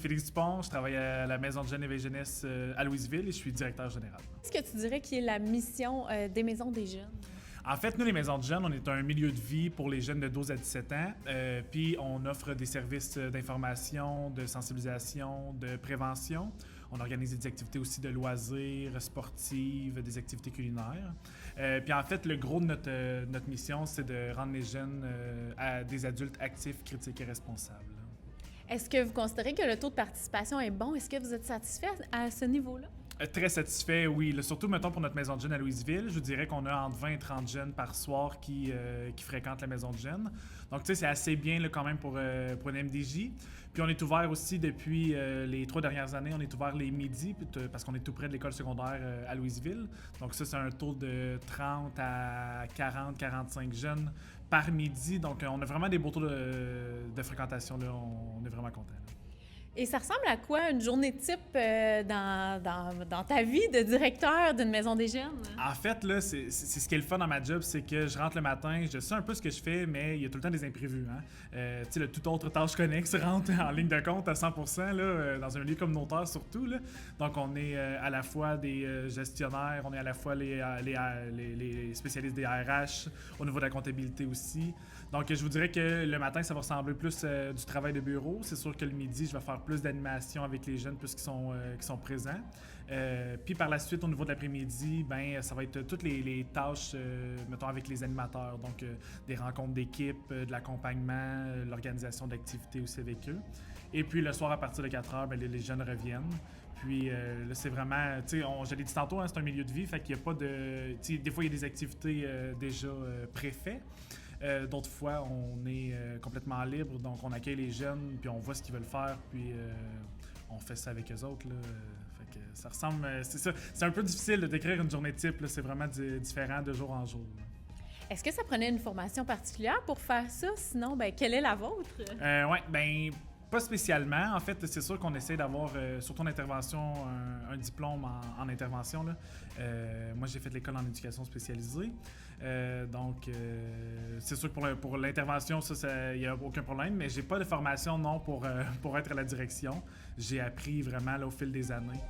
Félix Dupont, je travaille à la Maison de jeunes et jeunesse à Louisville et je suis directeur général. Qu'est-ce que tu dirais qui est la mission des Maisons des jeunes? En fait, nous, les Maisons de jeunes, on est un milieu de vie pour les jeunes de 12 à 17 ans. Puis, on offre des services d'information, de sensibilisation, de prévention. On organise des activités aussi de loisirs, sportives, des activités culinaires. Puis, en fait, le gros de notre mission, c'est de rendre les jeunes à des adultes actifs, critiques et responsables. Est-ce que vous considérez que le taux de participation est bon? Est-ce que vous êtes satisfait à ce niveau-là? Très satisfait, oui. Là, surtout, mettons, pour notre maison de jeunes à Louisville, je vous dirais qu'on a entre 20 et 30 jeunes par soir qui fréquentent la maison de jeunes. Donc, tu sais, c'est assez bien là, quand même pour une MDJ. Puis, on est ouvert aussi depuis les 3 dernières années. On est ouvert les midis parce qu'on est tout près de l'école secondaire à Louisville. Donc, ça, c'est un taux de 30 à 40, 45 jeunes par midi. Donc, on a vraiment des beaux taux de fréquentation. Là. On est vraiment contents. Et ça ressemble à quoi une journée type dans ta vie de directeur d'une maison des jeunes? En fait, là, c'est ce qui est le fun dans ma job, c'est que je rentre le matin, je sais un peu ce que je fais, mais il y a tout le temps des imprévus. Hein? Tu sais, le toute autre tâche connexe rentre en ligne de compte à 100%, là, dans un lieu communautaire surtout. Là. Donc, on est à la fois des gestionnaires, on est à la fois les spécialistes des RH, au niveau de la comptabilité aussi. Donc, je vous dirais que le matin, ça va ressembler plus du travail de bureau. C'est sûr que le midi, je vais faire plus d'animation avec les jeunes puisqu'ils sont présents. Puis par la suite, au niveau de l'après-midi, ben ça va être toutes les tâches, mettons, avec les animateurs. Donc, des rencontres d'équipe, de l'accompagnement, l'organisation d'activités aussi avec eux. Et puis, le soir, à partir de 4 heures, ben, les jeunes reviennent. Puis là, c'est vraiment, tu sais, je l'ai dit tantôt, hein, c'est un milieu de vie, fait qu'il n'y a pas de... Tu sais, des fois, il y a des activités déjà préfaites. D'autres fois, on est complètement libre, donc on accueille les jeunes, puis on voit ce qu'ils veulent faire, puis on fait ça avec eux autres. Là. Fait que ça ressemble... c'est ça. C'est un peu difficile de décrire une journée type, là. C'est vraiment différent de jour en jour. Là. Est-ce que ça prenait une formation particulière pour faire ça? Sinon, ben, quelle est la vôtre? Oui, bien... Pas spécialement. En fait, c'est sûr qu'on essaie d'avoir, surtout en intervention, un diplôme en intervention. Là. Moi, j'ai fait l'école en éducation spécialisée. Donc, c'est sûr que pour l'intervention, il n'y a aucun problème. Mais j'ai pas de formation, non, pour être à la direction. J'ai appris vraiment là, au fil des années.